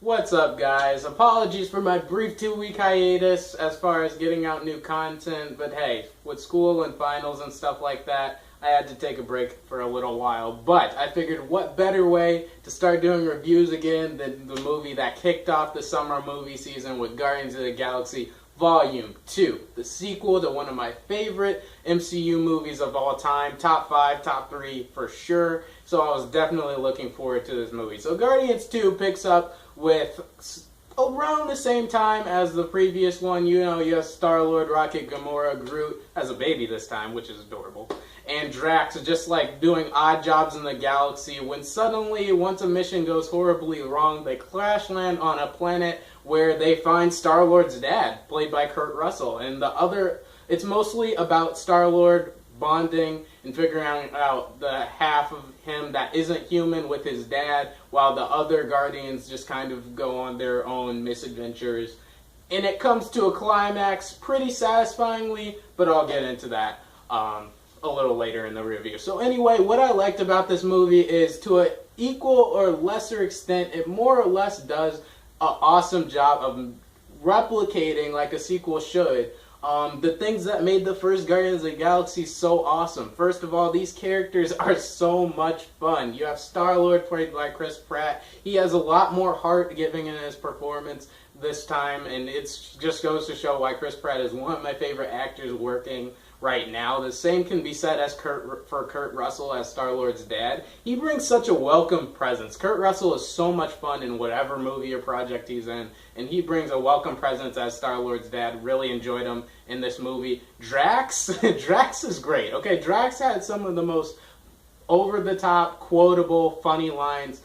What's up, guys? Apologies for my brief 2-week hiatus as far as getting out new content, but hey, with school and finals and stuff like that, I had to take a break for a little while. But I figured what better way to start doing reviews again than the movie that kicked off the summer movie season with Guardians of the Galaxy Volume 2, the sequel to one of my favorite MCU movies of all time, top 5, top 3 for sure. So I was definitely looking forward to this movie. So Guardians 2 picks up with around the same time as the previous one. You know, you have Star-Lord, Rocket, Gamora, Groot as a baby this time, which is adorable. And Drax just like doing odd jobs in the galaxy when suddenly, once a mission goes horribly wrong, they crash land on a planet where they find Star-Lord's dad, played by Kurt Russell. And it's mostly about Star-Lord bonding and figuring out the half of him that isn't human with his dad, while the other Guardians just kind of go on their own misadventures. And it comes to a climax pretty satisfyingly, but I'll get into that a little later in the review. So anyway, what I liked about this movie is, to an equal or lesser extent, it more or less does an awesome job of replicating, like a sequel should, the things that made the first Guardians of the Galaxy so awesome. First of all, these characters are so much fun. You have Star-Lord, played by Chris Pratt. He has a lot more heart giving in his performance this time, and it just goes to show why Chris Pratt is one of my favorite actors working right now. The same can be said for Kurt Russell as Star-Lord's dad. He brings such a welcome presence. Kurt Russell is so much fun in whatever movie or project he's in, and he brings a welcome presence as Star-Lord's dad. Really enjoyed him in this movie. Drax is great. Okay, Drax had some of the most over-the-top, quotable, funny lines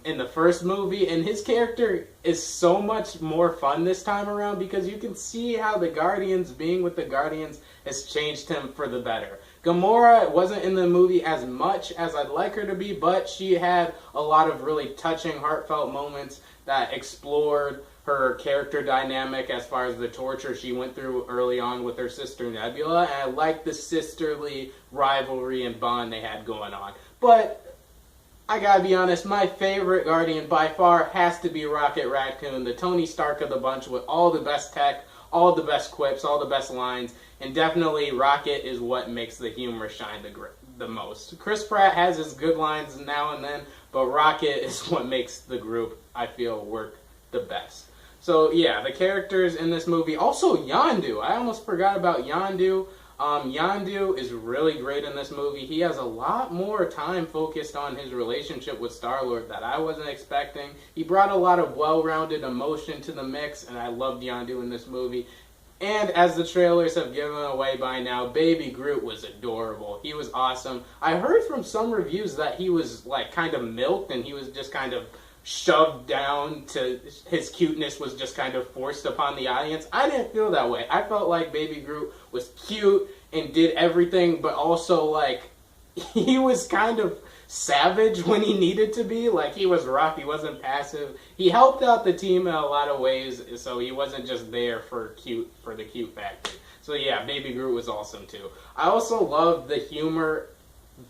in the first movie, and his character is so much more fun this time around because you can see how the Guardians, being with the Guardians, has changed him for the better. Gamora wasn't in the movie as much as I'd like her to be, but she had a lot of really touching, heartfelt moments that explored her character dynamic as far as the torture she went through early on with her sister Nebula, and I liked the sisterly rivalry and bond they had going on. But I gotta be honest, my favorite Guardian by far has to be Rocket Raccoon, the Tony Stark of the bunch, with all the best tech, all the best quips, all the best lines, and definitely Rocket is what makes the humor shine the most. Chris Pratt has his good lines now and then, but Rocket is what makes the group, I feel, work the best. So yeah, the characters in this movie. Also Yondu, I almost forgot about Yondu. Yondu is really great in this movie. He has a lot more time focused on his relationship with Star-Lord that I wasn't expecting. He brought a lot of well-rounded emotion to the mix, and I loved Yondu in this movie. And as the trailers have given away by now, Baby Groot was adorable. He was awesome. I heard from some reviews that he was like kind of milked, and he was just kind of shoved down to his cuteness was just kind of forced upon the audience. I didn't feel that way. I felt like Baby Groot was cute and did everything, but also like he was kind of savage when he needed to be. Like, he was rough, he wasn't passive. He helped out the team in a lot of ways, so he wasn't just there for the cute factor. So yeah, Baby Groot was awesome too. I also loved the humor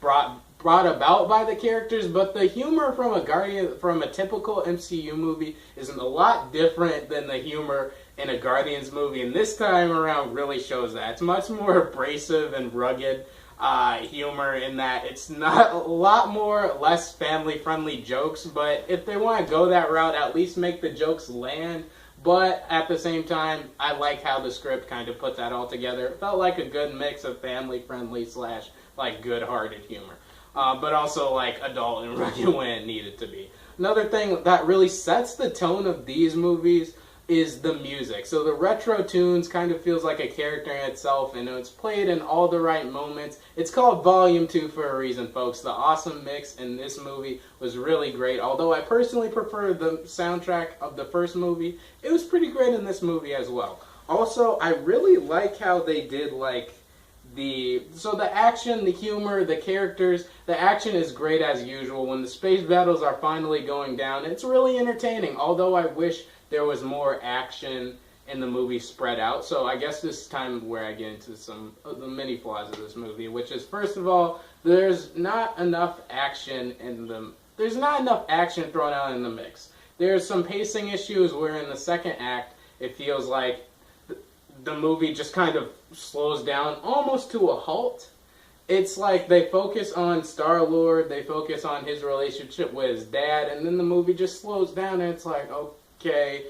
brought about by the characters, but the humor from a typical MCU movie is a lot different than the humor in a Guardians movie, and this time around really shows that. It's much more abrasive and rugged humor in that it's not a lot more less family-friendly jokes, but if they want to go that route, at least make the jokes land. But at the same time, I like how the script kind of put that all together. It felt like a good mix of family-friendly / like good-hearted humor. But also like adult and rugged when it needed to be. Another thing that really sets the tone of these movies is the music. So the retro tunes kind of feels like a character in itself, and it's played in all the right moments. It's called Volume 2 for a reason, folks. The awesome mix in this movie was really great. Although I personally prefer the soundtrack of the first movie, it was pretty great in this movie as well. Also, I really like how they did like the action, the humor, the characters. The action is great as usual. When the space battles are finally going down, it's really entertaining, although I wish there was more action in the movie spread out. So I guess this time where I get into some of the many flaws of this movie, which is, first of all, there's not enough action thrown out in the mix. there's some pacing issues where in the second act it feels like the movie just kind of slows down almost to a halt. It's like they focus on Star-Lord, they focus on his relationship with his dad, and then the movie just slows down and it's like, okay,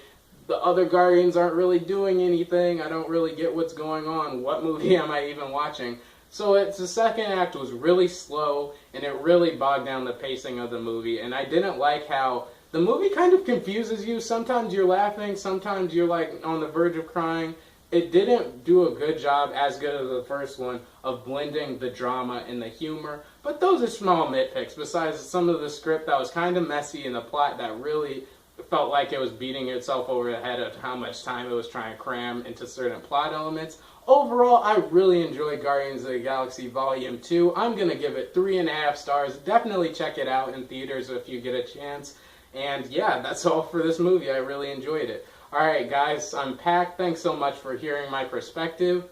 the other Guardians aren't really doing anything, I don't really get what's going on, what movie am I even watching? So the second act was really slow, and it really bogged down the pacing of the movie, and I didn't like how the movie kind of confuses you. Sometimes you're laughing, sometimes you're like on the verge of crying. It didn't do a good job, as good as the first one, of blending the drama and the humor. But those are small nitpicks, besides some of the script that was kind of messy and the plot that really felt like it was beating itself over the head of how much time it was trying to cram into certain plot elements. Overall, I really enjoyed Guardians of the Galaxy Volume 2. I'm going to give it 3.5 stars. Definitely check it out in theaters if you get a chance. And yeah, that's all for this movie. I really enjoyed it. Alright guys, I'm Pac. Thanks so much for hearing my perspective,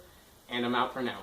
and I'm out for now.